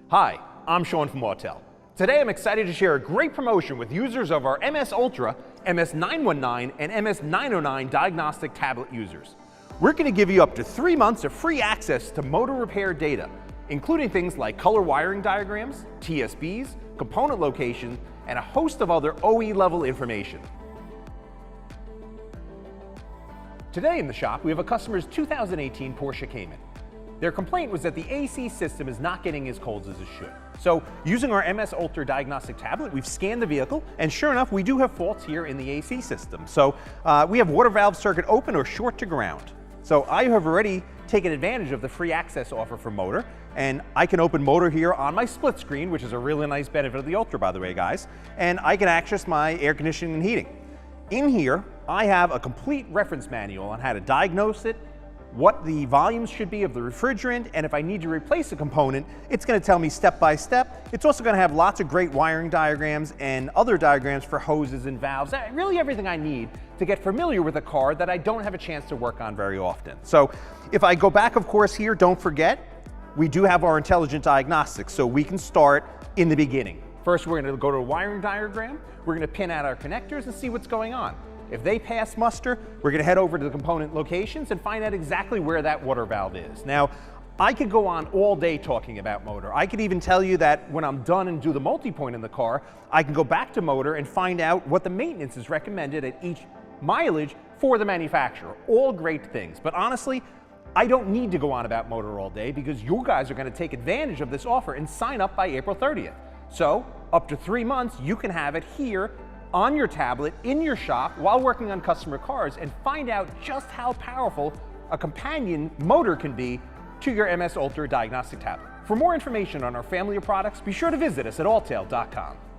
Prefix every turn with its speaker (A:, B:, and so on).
A: Hi, I'm Sean from Autel. Today I'm excited to share a great promotion with users of our MS Ultra, MS919, and MS909 diagnostic tablet users. We're going to give you up to 3 months of free access to motor repair data, including things like color wiring diagrams, TSBs, component locations, and a host of other OE level information. Today in the shop, we have a customer's 2018 Porsche Cayman. Their complaint was that the AC system is not getting as cold as it should. So using our MS Ultra diagnostic tablet, we've scanned the vehicle, and sure enough, we do have faults here in the AC system. So we have water valve circuit open or short to ground. So I have already taken advantage of the free access offer for motor, and I can open motor here on my split screen, which is a really nice benefit of the Ultra, by the way, guys, and I can access my air conditioning and heating. In here, I have a complete reference manual on how to diagnose it, what the volumes should be of the refrigerant, and if I need to replace a component, it's going to tell me step by step. It's also going to have lots of great wiring diagrams and other diagrams for hoses and valves, really everything I need to get familiar with a car that I don't have a chance to work on very often. So if I go back, of course, here, don't forget, we do have our Intelligent Diagnostics, so we can start in the beginning. First, we're going to go to a wiring diagram, we're going to pin out our connectors and see what's going on. If they pass muster, we're going to head over to the component locations and find out exactly where that water valve is. Now, I could go on all day talking about motor. I could even tell you that when I'm done and do the multi-point in the car, I can go back to motor and find out what the maintenance is recommended at each mileage for the manufacturer. All great things, but honestly, I don't need to go on about motor all day because you guys are going to take advantage of this offer and sign up by April 30th. So, up to 3 months, you can have it here on your tablet, in your shop, while working on customer cars, and find out just how powerful a companion motor can be to your MS Ultra diagnostic tablet. For more information on our family of products, be sure to visit us at autel.com.